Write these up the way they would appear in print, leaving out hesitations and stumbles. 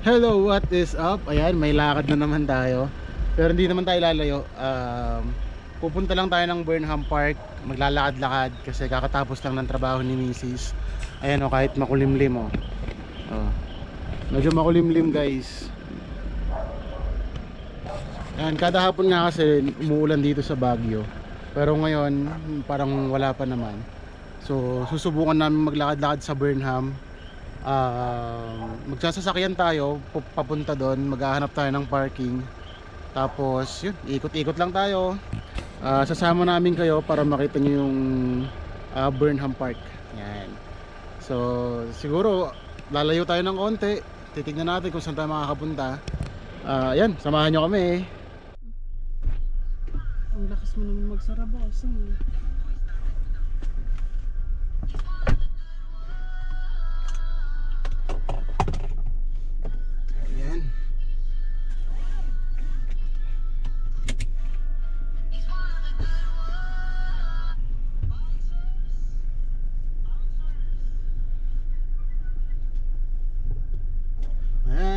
Hello, what is up? Ayan, may lakad na naman tayo. Pero hindi naman tayo lalayo. Pupunta lang tayo ng Burnham Park. Maglalakad-lakad kasi kakatapos lang ng trabaho ni Mrs. Ayan o, kahit makulimlim o. Medyo makulimlim guys. Ayan, kada hapon nga kasi umuulan dito sa Baguio. Pero ngayon, parang wala pa naman. So, susubukan namin maglakad-lakad sa Burnham. Magsasasakyan tayo papunta doon, maghahanap tayo ng parking, tapos yun, ikot-ikot lang tayo. Sasama namin kayo para makita nyo yung Burnham Park. Yan. So siguro lalayo tayo ng konti, titignan natin kung saan tayo makakapunta. Yan, samahan nyo kami. Ang lakas mo naman magsara, boss.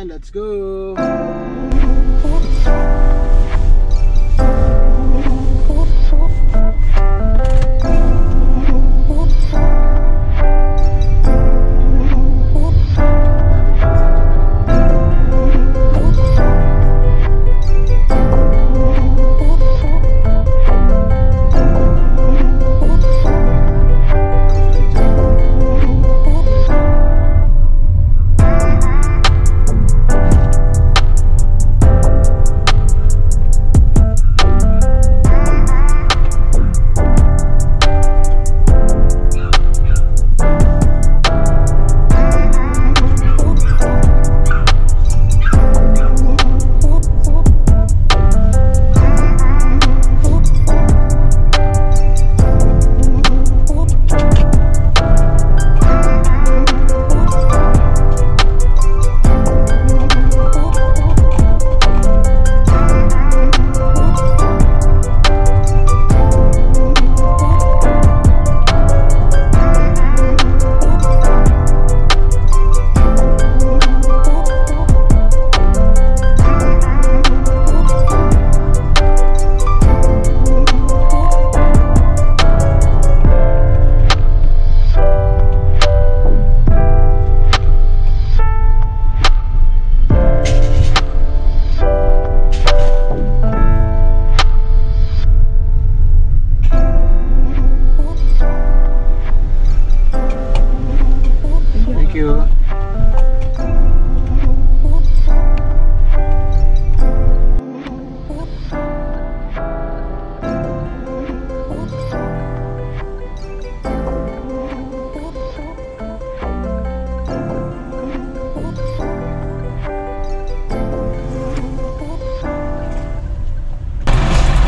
Let's go.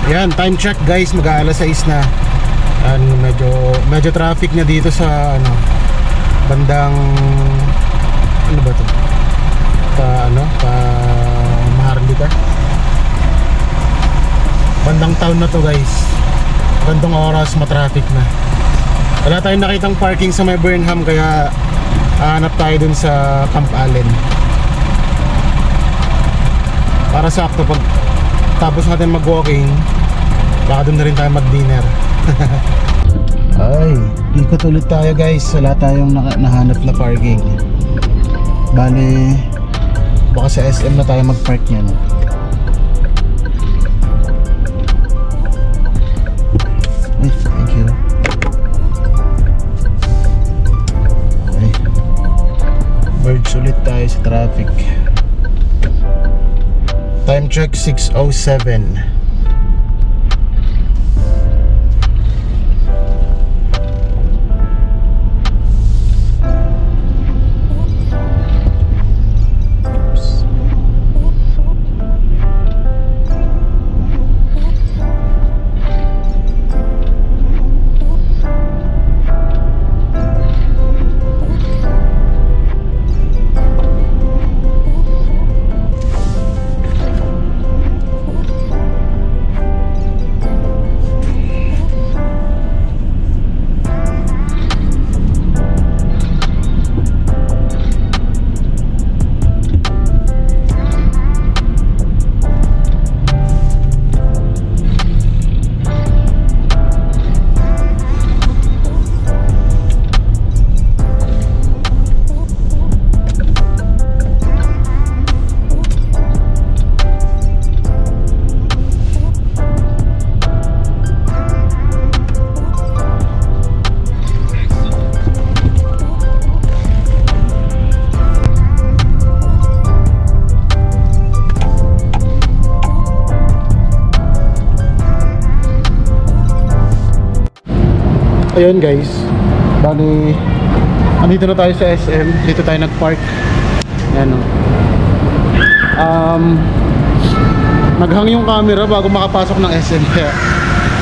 Yan, time check guys, mag-aalas 6 na. Medyo traffic na dito sa bandang ano ba 'to? Pa Maharlika. Bandang town na to guys. Bandang oras ma-traffic na. Wala tayong nakitang parking sa may Burnham kaya hanap tayo dun sa Camp Allen. Para sakto pag tapos natin mag-walking, baka doon na rin tayo mag-dinner. Ay, ikot ulit tayo guys. Wala tayong nahanap na parking. Bale, baka sa SM na tayo mag-park nyan. Ay, thank you. Okay, merge ulit tayo sa traffic. Time check 6:07. Ayun guys, bali andito na tayo sa SM. Dito tayo nag-park. Ayan o. Naghang yung camera bago makapasok ng SM. Kaya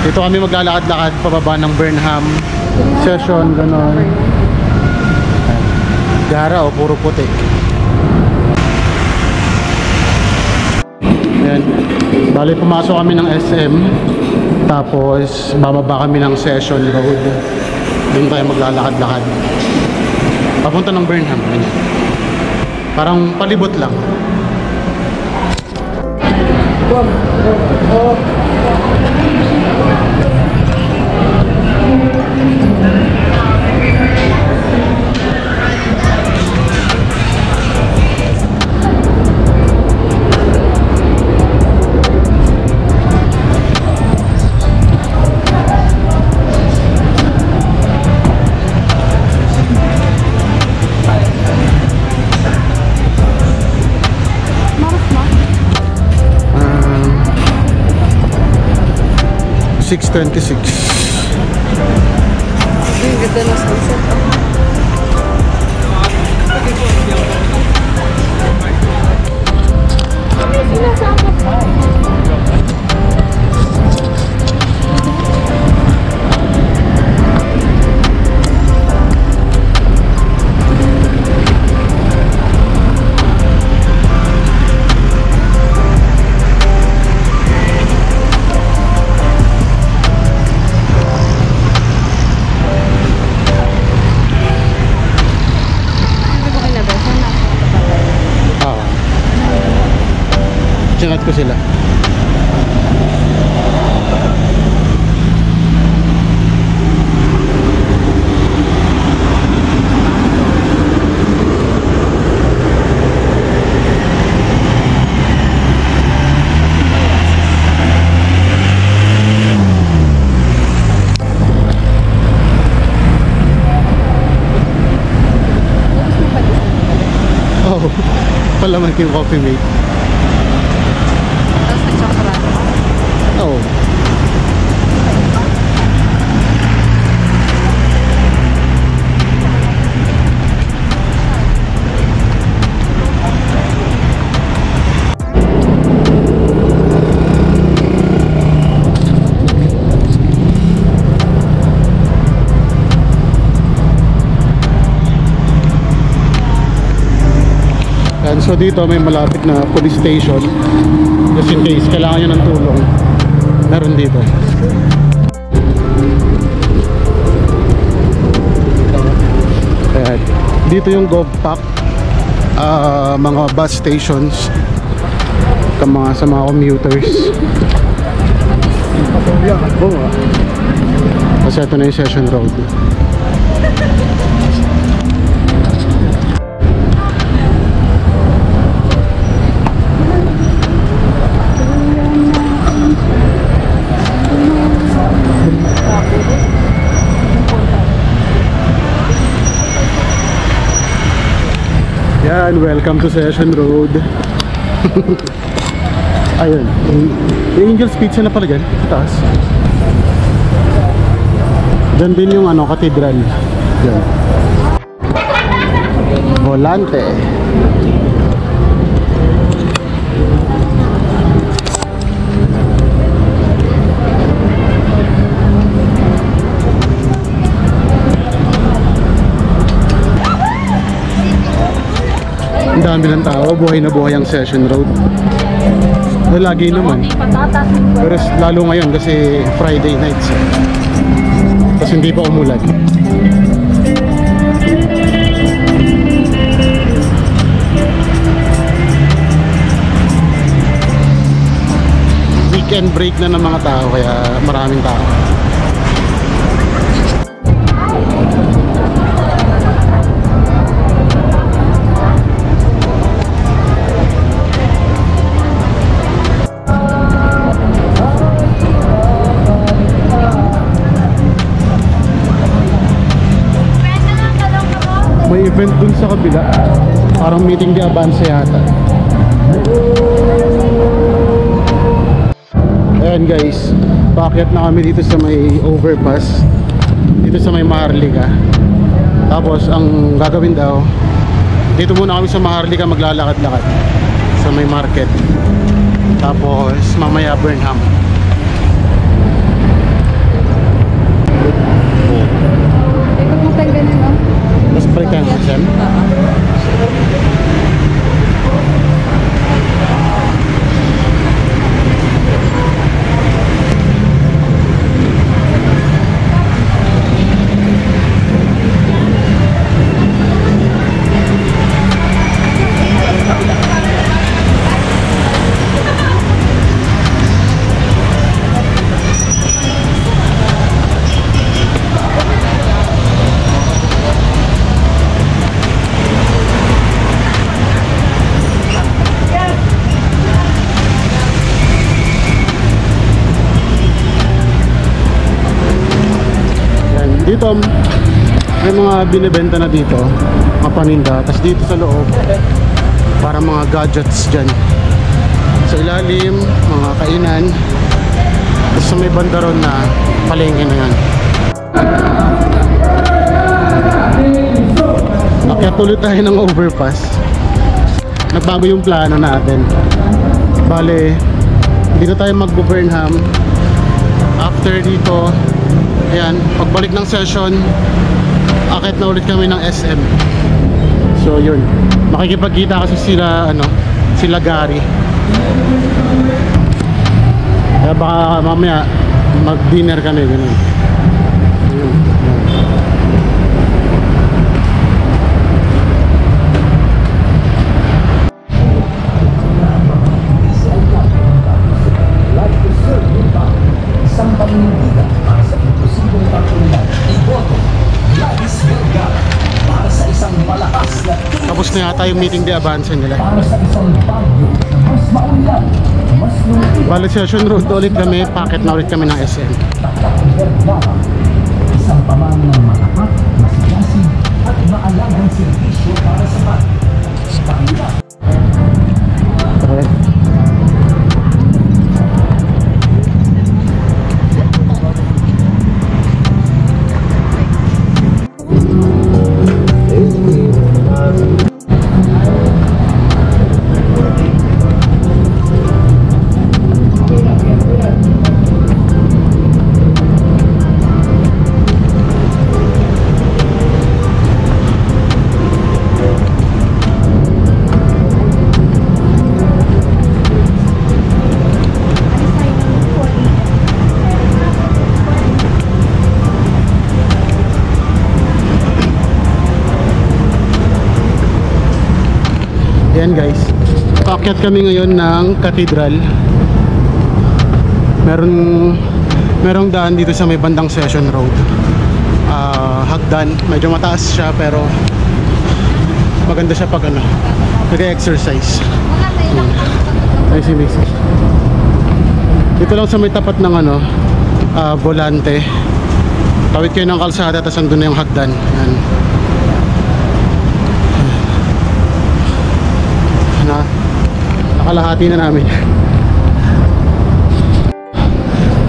dito kami maglalakad-lakad pababa ng Burnham Session, ganon. Gara o, puro puti. Ayan, bali pumasok kami ng SM. Tapos bababa kami ng Session Road. Doon tayo maglalakad-lakad papunta ng Burnham. Ganyan. Parang palibot lang. Uh, 6:26. Ang ganda ng sunset. Sinat ko sila. Oh, palaman yung Coffee Mate. Oh. And so dito may malapit na police station. Just in case kailangan nyo ng tulong, meron dito. Ayan. Dito yung GovPack, mga bus stations sa mga commuters. Kasi ito na yung Session Road. Yan, welcome to Session Road. Ayun, yung Angel's Pizza na pala dyan, sa taas. Dyan din yung cathedral. Dyan. Volante. Ang dami ng tao, buhay na buhay ang Session Road. Lagi naman. Pero lalo ngayon kasi Friday nights. Tapos hindi pa umulan. Weekend break na ng mga tao kaya maraming tao. May event dun sa kabila. Parang meeting de avance yata. Ayan guys, paakyat na kami dito sa may overpass. dito sa may Maharlika. Tapos ang gagawin daw, dito muna kami sa Maharlika maglalakad-lakad sa may market. Tapos mamaya Burnham. Ikot mo tayo ganun, no? Mas balik tayo ng SM. Dito may mga binibenta na dito, mga paninda. Tapos dito sa loob para mga gadgets dyan. Sa ilalim mga kainan. Tapos sa may banda ron na palengke na yan. Akyat ulit tayo ng overpass. Nagbago yung plano natin. Bale, dito tayo magbo-Burnham. After dito, ayan, pagbalik ng session, akit na ulit kami ng SM. So yun, makikipagkita kasi sila Gary. Kaya baka mamaya mag-dinner kami, ganun. Ayun. Tapos na yata yung meeting de avance nila. Balik session road ulit kami, packet na ulit kami ng SM. Isang pamana ng matapat, masigasig at maalagang serbisyo para sa kanila. Ayan guys, paakyat kami ngayon ng Cathedral. Merong daan dito sa may bandang Session Road. Hagdan, medyo mataas siya pero maganda siya pag nag-exercise. Ay si Mrs. Dito lang sa may tapat ng Volante. Tawid kayo ng kalsada, tapos andun na yung hagdan. Ayan. Nakalahati na namin.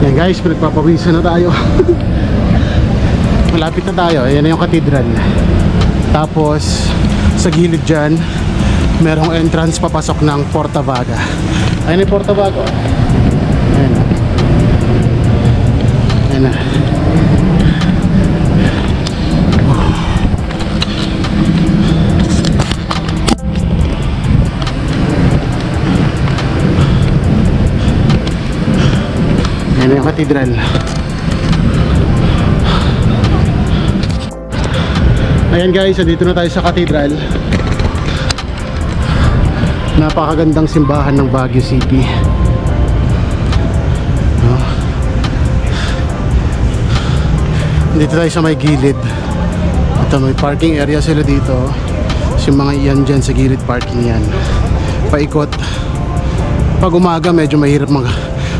Yan guys, pinagpapawisan na tayo. Malapit na tayo. Ayan na yung Cathedral. Tapos sa gilid dyan merong entrance papasok ng Porta Vaga. Ayan yung Porta Vaga. Ayan na. Ayan na. Ayan na yung Cathedral. Ayan guys, dito na tayo sa Cathedral. Napakagandang simbahan ng Baguio City. Dito tayo sa may gilid. Ito, may parking area sila dito. Yung mga iyan dyan sa gilid parking yan. Paikot. Pag umaga medyo mahirap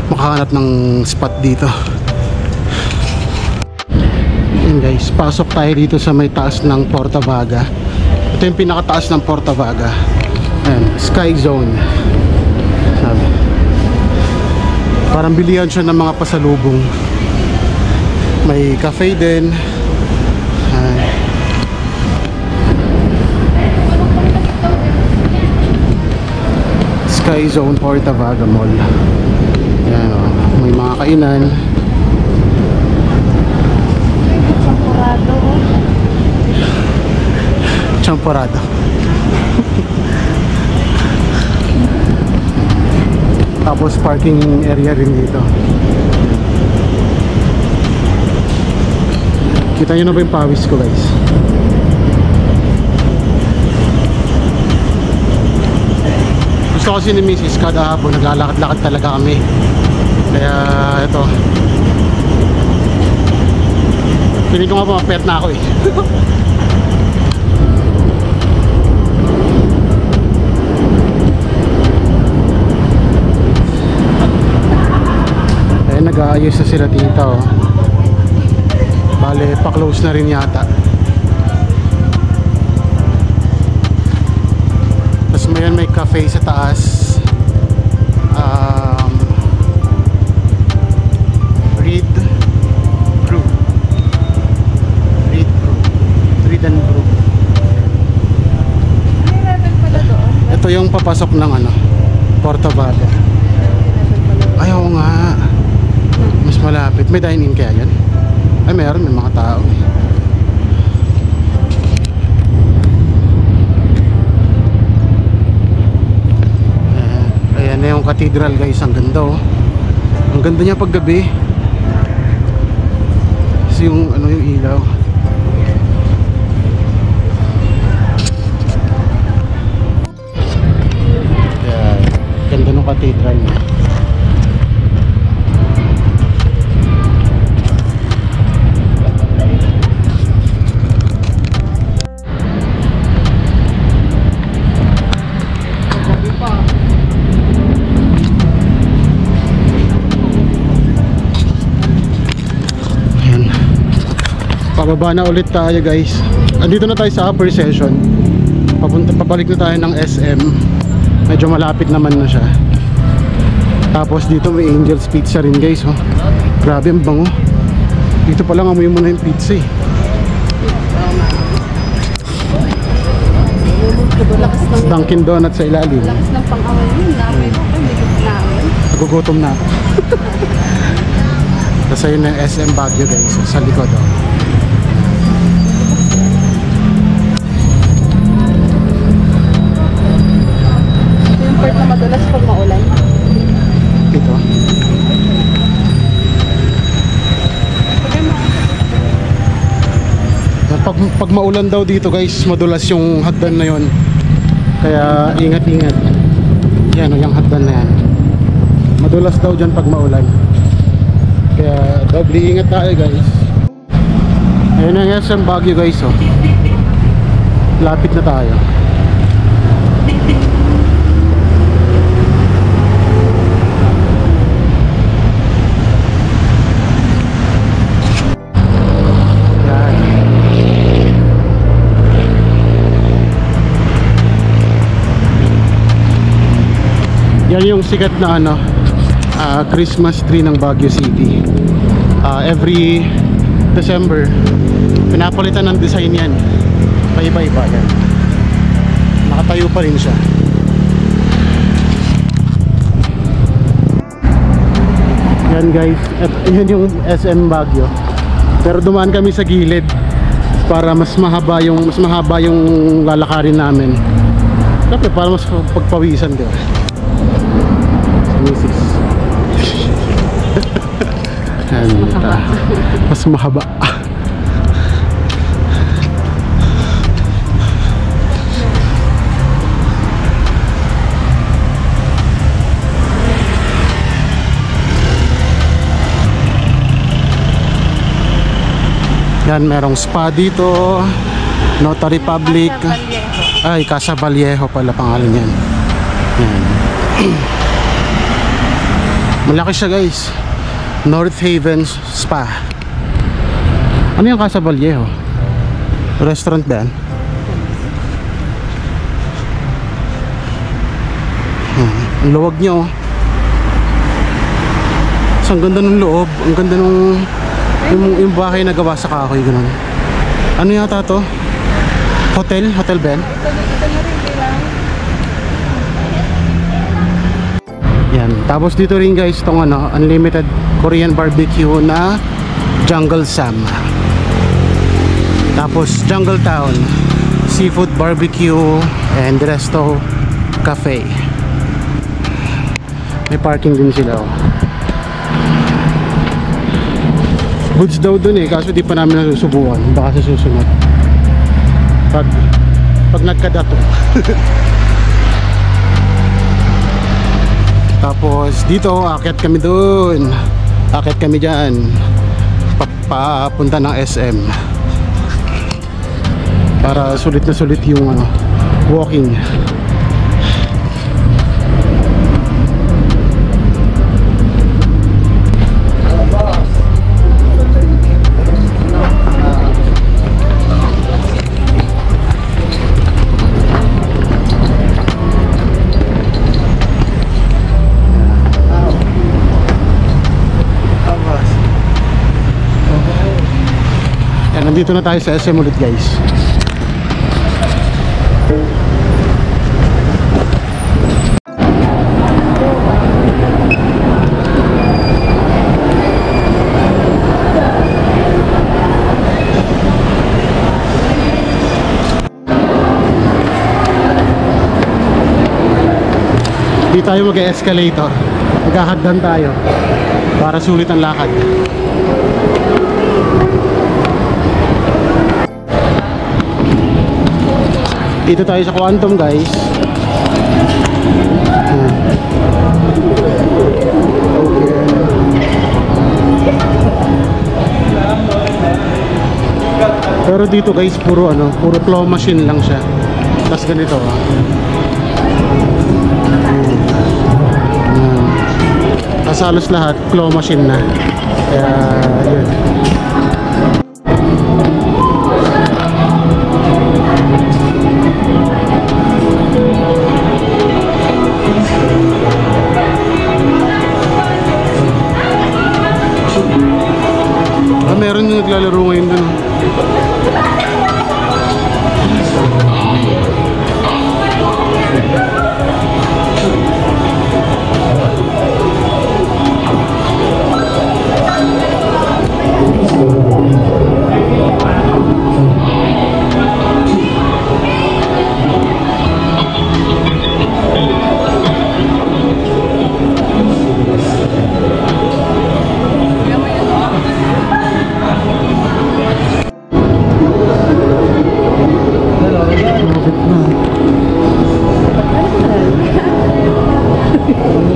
makahanap ng spot dito. Ayan guys, pasok tayo dito sa may taas ng Porta Vaga. Ito yung pinakataas ng Porta Vaga. Ayan, Sky Zone. Sabi. Parang bilihan siya ng mga pasalubong. May cafe din. Sky Zone Portavaga Mall. Yan o, may mga kainan. Champorado. Champorado. Tapos parking area rin dito. Kita nyo na ba yung pawis ko, guys? Gusto kasi ni Mrs. kada hapon naglalakad-lakad talaga kami. Kaya ito, feeling ko nga pumapet na ako eh. Eh, nag-aayos na sila dito oh. Bale, pa-close na rin yata. Tapos may cafe sa taas. Read Brew. Read and Brew. May level pala doon. Ito yung papasok ng ano, Portavaga. Ayaw nga. Mas malapit. May dine-in kaya yan? Ay, meron. May mga tao. Ayan na yung cathedral, guys. Ang ganda oh. Ang ganda niya paggabi. Kasi yung ano, yung ilaw. Ayan. Ganda ng cathedral niya. Pababa na ulit tayo, guys. Andito na tayo sa upper session. Pabalik na tayo ng SM. Medyo malapit naman na siya. Tapos dito may Angel's Pizza rin, guys oh. Grabe ang bango. Dito pa lang amoy mo na yung pizza eh. Dunkin Donuts sa ilalim. Lakas ng pang-away yun. Namin ko, hindi ko namin. Nagugutom na ako. Tapos ayun na yung SM Baguio, guys. Sa likod oh. Yung part na madalas pag maulan. Ito. Pag maulan daw dito, guys, madulas yung hagdan na yon. Kaya ingat-ingat. Yan o, yung hagdan na yan. Madulas daw dyan pag maulan. Kaya doble ingat tayo, guys. Ayun ang SM Baguio, guys oh. Lapit na tayo. Yan yung sikat na ano, Christmas tree ng Baguio City. Every December pinapalitan ng design yan. Paiba-iba yan. Nakatayo pa rin siya. Yan, guys. Yan yung SM Baguio. Pero dumaan kami sa gilid para mas mahaba yung lalakarin namin. Siyempre para mas pagpawisan, di ba? Misis. Mas mahaba. Yan, merong spa dito. Notary Public. Ay, Casa Vallejo pala pangalan yan. Yan. Malaki siya, guys. North Haven Spa. Ano yung Casa Vallejo? Restaurant ba yan? Ang luwag niya oh. Ang ganda ng loob. Ang ganda ng yung bahay na gawa sa kahoy, ganun. Ano yata to? Hotel? Hotel ba yan? Ayan. Tapos dito rin guys itong ano, unlimited Korean barbecue na Jungle Sam. Tapos Jungle Town seafood barbecue and Resto Cafe. May parking din sila oh. Goods daw dun eh, kaso di pa namin nasusubukan. Baka sa susunod pag nagkadato. Tapos dito aakyat kami dun, aakyat kami dyan papunta ng SM para sulit na sulit yung ano, walking. Nandito na tayo sa SM ulit guys. Di tayo mag-escalator, maghahagdan tayo para sulit ang lakad. Dito tayo sa Quantum guys. Pero dito guys puro ano, puro claw machine lang siya. Tapos ganito ah. Tapos halos lahat claw machine na. Kaya yun. Meron yung naglalaro ngayon dun.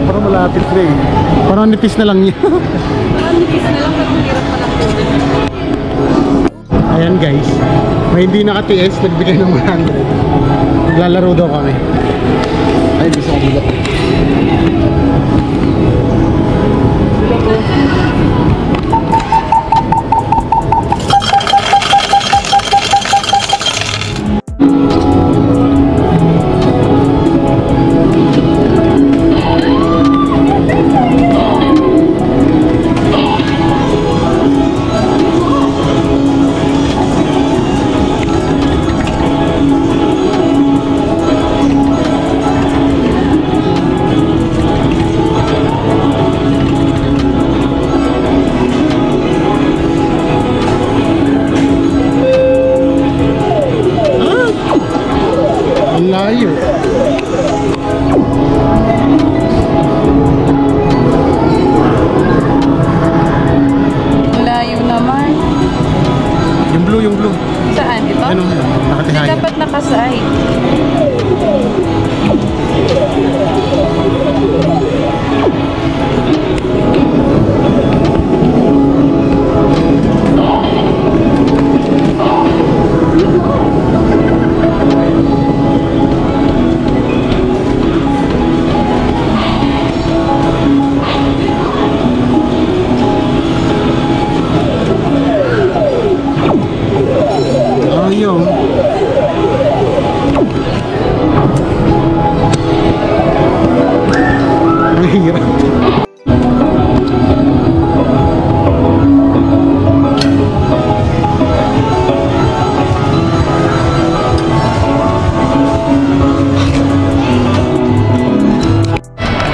Parang malapit na eh. Parang nipis na lang niya. Parang nipis na lang, pero hirap pa lang po. Ayan guys, may hindi naka-TS, nagbigay ng 100. Maglalaro daw kami. Ay, bisa ko bigat. Layo. Layo naman. Yung blue. Saan? Ito? Ano, Hindi nakatihaya. dapat nakaside. Ayaw.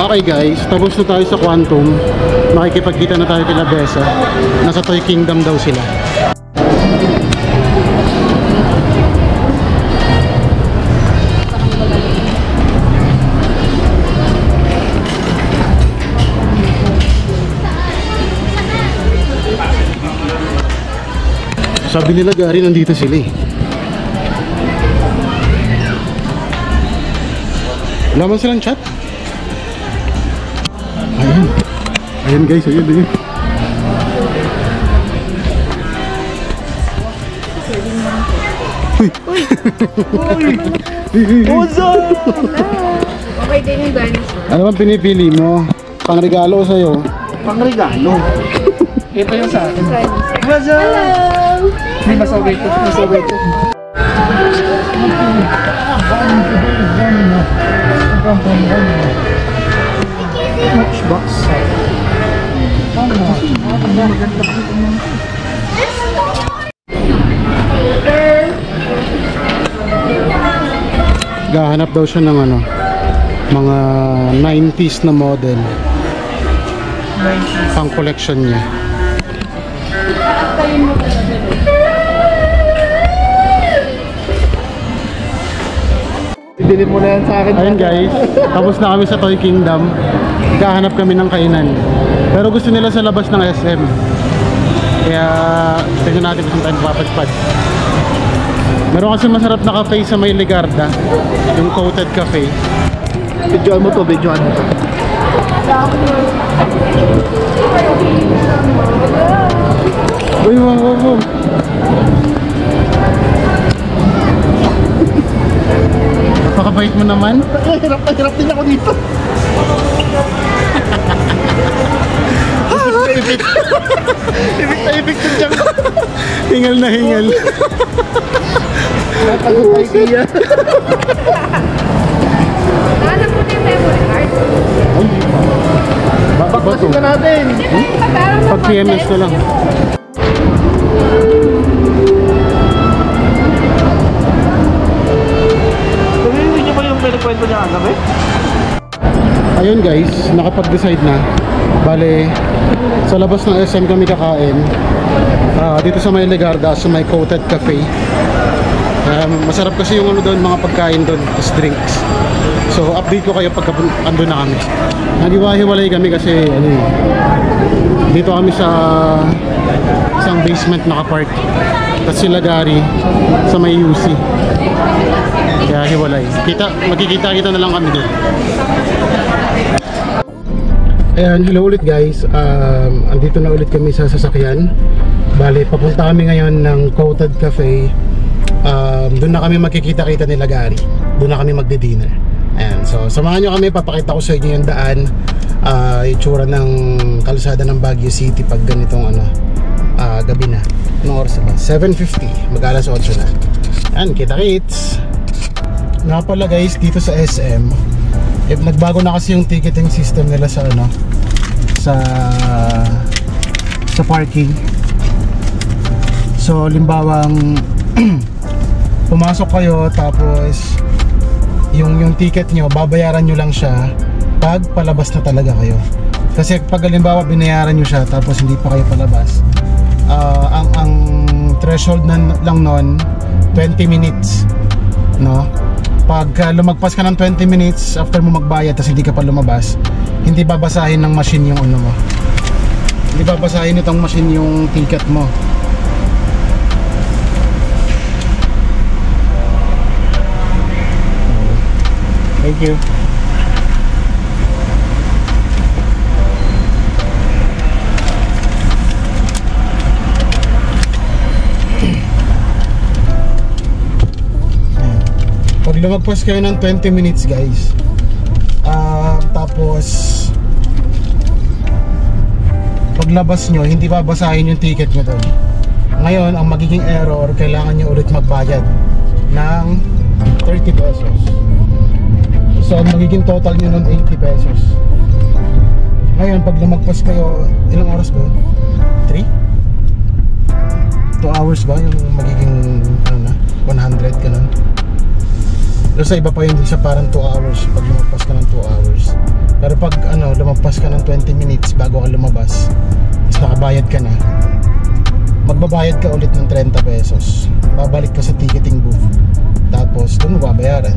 Okay guys, tapos na tayo sa Quantum. Makikipagkita na tayo kila Besa. Nasa Toy Kingdom daw sila. Sabi nila Gary, nandito sila eh. Wala man silang chat. Ayan. Ayan guys, ayan din. What's up? Okay din yung dinosaur. Ano bang pinipili mo? Pangregalo sa'yo? Pangregalo. Ito yung sa akin. What's up? Hello! May masaway ko. Masaway ko. Matchbox. Gahanap daw siya ng ano, mga 90s na model. Pang collection niya. Ibili mo na yan sa akin. Ayun guys, tapos na kami sa Toy Kingdom. Gahanap kami ng kainan. Pero gusto nila sa labas ng SM. Kaya tingnan natin kung saan tayo papadpad. Meron kasi masarap na cafe sa may Ligarda, yung coated cafe. Videoan mo to, videoan mo to. Uy, wow. Pakabait mo naman. Hirap na hirap din ako dito. Ibig na ibig din dyan. Hingal na hingal. Napagod na idea. Nahanap mo na yung memory card? Baklasin ka natin. Pag PMS na lang. Hindi niyo ba yung pinakwento niya kagabi? Ayun guys, nakapag-decide na. Bale, sa labas ng SM kami kakain. Dito sa may Ligarda, sa may coated cafe. Masarap kasi yung ano doon, mga pagkain doon, is drinks. So update ko kayo pagka andun na kami. Nagiwahiwalay kami kasi ano, dito kami sa isang basement nakapark. Tapos sila Gary sa may UC. Kaya hiwalay. Magkikita-kita na lang kami doon. Ayan, hello ulit guys. Andito na ulit kami sa sasakyan. Bale, papunta kami ngayon ng Coated Cafe. Doon na kami magkikita-kita nila Gary. Doon na kami magdi-dinner. Ayan, so samahan nyo kami. Papakita ko sa inyo yung daan, itsura ng kalsada ng Baguio City pag ganitong ano, gabi na. Anong oras ba? 7:50, mag-alas 8 na. Ayan, kita-kits. Nga pala guys, dito sa SM, nagbago na kasi yung ticketing system nila sa ano, sa parking. So limbawang pumasok kayo, tapos yung ticket nyo, babayaran nyo lang siya pag palabas na talaga kayo. Kasi pag halimbawa binayaran nyo siya tapos hindi pa kayo palabas, ang threshold lang nun 20 minutes, no? Pag lumagpas ka ng 20 minutes after mo magbayad tapos hindi ka pa lumabas, hindi babasahin ng machine yung ano mo. Hindi babasahin itong machine yung ticket mo. Thank you. Pag lumagpas kayo ng 20 minutes guys, tapos paglabas nyo, hindi babasahin yung ticket nyo doon. Ngayon, ang magiging error, kailangan nyo ulit magbayad ng 30 pesos. So, ang magiging total nyo nun 80 pesos. Ngayon, pag lumagpas kayo, ilang oras ba? 3? 2 hours ba yung magiging ano na, 100 ka nun? Pero sa iba pa yun din sa parang 2 hours pag lumagpas ka ng 2 hours. Pero pag lumagpas ka ng 20 minutes bago ka lumabas, tapos nakabayad ka na, magbabayad ka ulit ng 30 pesos. Babalik ka sa ticketing booth. Tapos doon mo babayaran.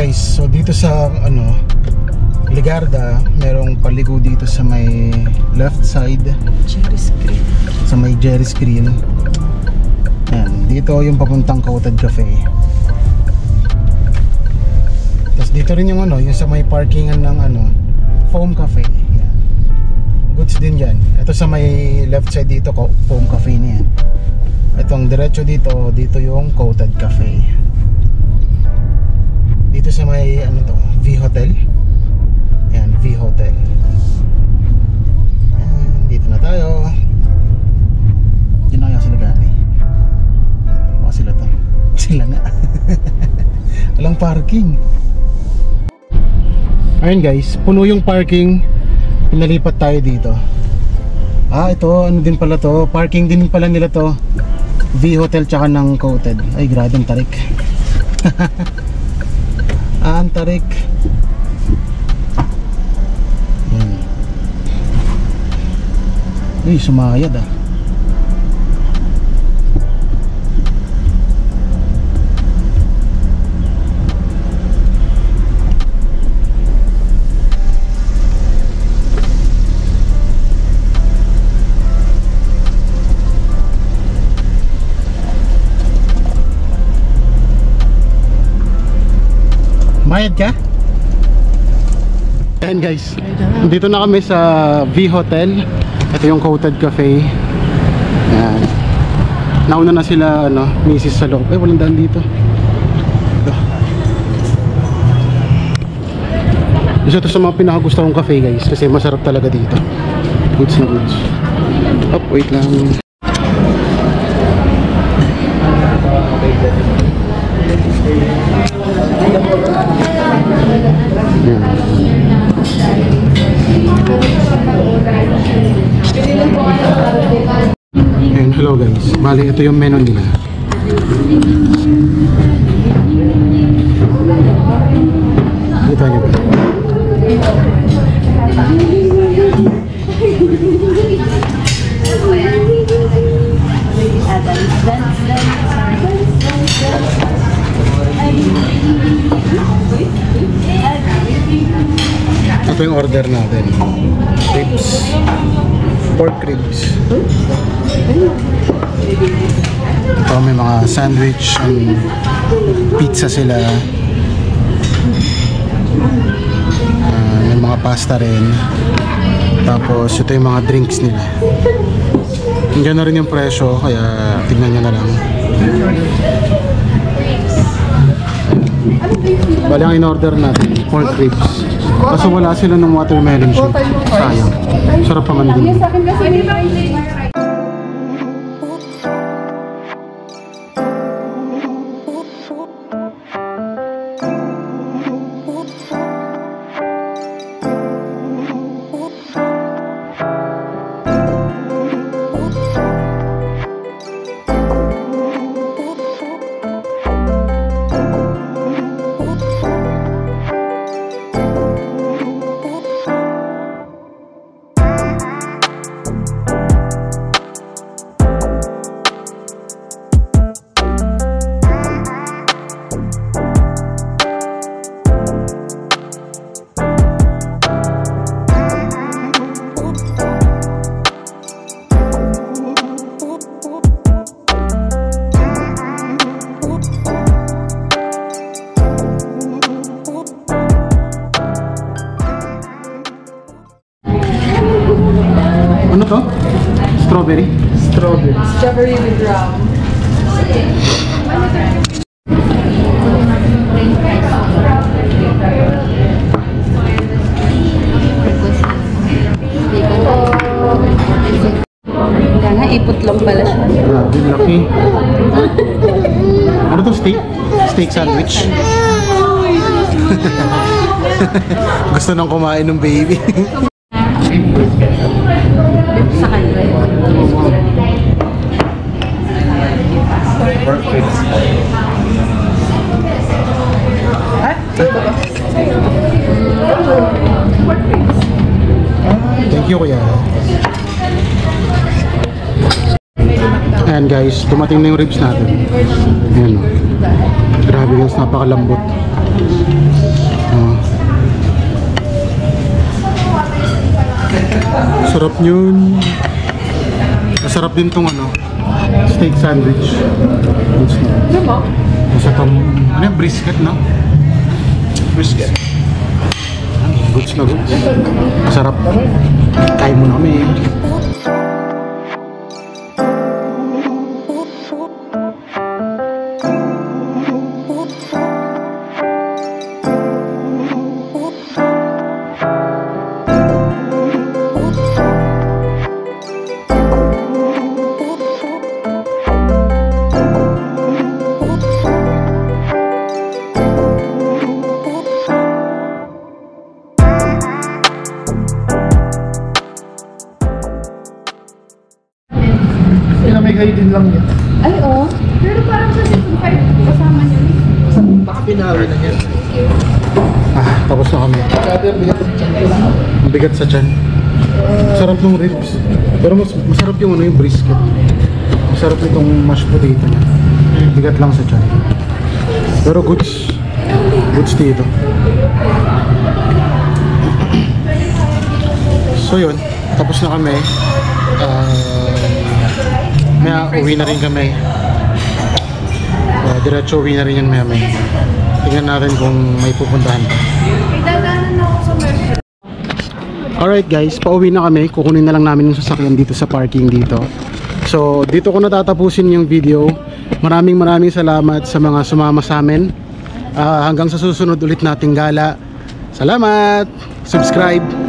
So dito sa Ligarda, merong paligo dito sa may left side, Jerry Screen. sa may Jerry Screen. Ayan, dito yung papuntang Coated Cafe. Tapos dito rin yung yung sa may parkingan ng Foam Cafe. Ayan. Goods din yan. Ito sa may left side dito, Foam Cafe na yan. Itong diretso dito yung Coated Cafe. Dito sa may V Hotel. Ayan, V Hotel. Ayan, dito na tayo. Diyan na kaya sila galing. Baka sila to. Sila nga. Walang parking. Ayun guys, puno yung parking. Pinalipat tayo dito. Ito, din pala to. Parking din pala nila to. V Hotel tsaka ng Coated. Ay, grabe ang tarik. Ang tarik. Yan. Uy, sumayad Mayad ka? Ayan guys, dito na kami sa V Hotel. Ito yung Coated Cafe. Ayan. Nauna na sila misis sa loob. Walang daan dito. Ito. Isa to sa mga pinakagusto kong cafe guys, kasi masarap talaga dito. Goods na goods. Wait lang. Ayan, hello guys. Bali, ito yung menu nila. Dito nyo ba? Ito yung order natin. Ribs. Pork ribs. Ito may mga sandwich and pizza sila. May mga pasta rin. Tapos ito yung mga drinks nila. Hanggang na rin yung presyo, kaya tingnan nyo na lang. Bali ang in-order natin, pork ribs. Kaso wala sila ng watermelon shake. Sayang. Sarap naman din. Sa akin kasi may Ano to? Strawberry? strawberry with rum. Kaya nga, ipot lang pala siya. Grabe, laki. Ano to? Steak? Steak sandwich? Gusto nang kumain ng baby. Sa kanya. Thank you, kuya. Ayan guys, dumating na yung ribs natin. Ayan o. Grabe guys, napakalambot. Sarap yun. Masarap din tong ano, steak sandwich. Basta tong, ano yung brisket, no? Brisket. Goods na goods. Masarap. Kain mo na kami. Pinamigay din lang yan. Ay, oo. Pero parang sa season 5, kasama niyo. Baka pinawi na yan. Tapos na kami. Kader, bigat ang tiyan ko. Ang bigat sa tiyan. Masarap ng ribs. Pero masarap yung ano, yung brisket. Masarap itong mashed potato niya. Bigat lang sa tiyan. Pero goods. Goods dito. So yun, tapos na kami. May uwi na rin kami. Diretso uwi na rin yan may. Tingnan natin kung may pupuntahan pa. Alright guys, pauwi na kami. Kukunin na lang namin yung sasakyan dito sa parking dito. So dito ko natatapusin yung video. Maraming salamat sa mga sumama sa amin. Hanggang sa susunod ulit nating gala. Salamat! Subscribe!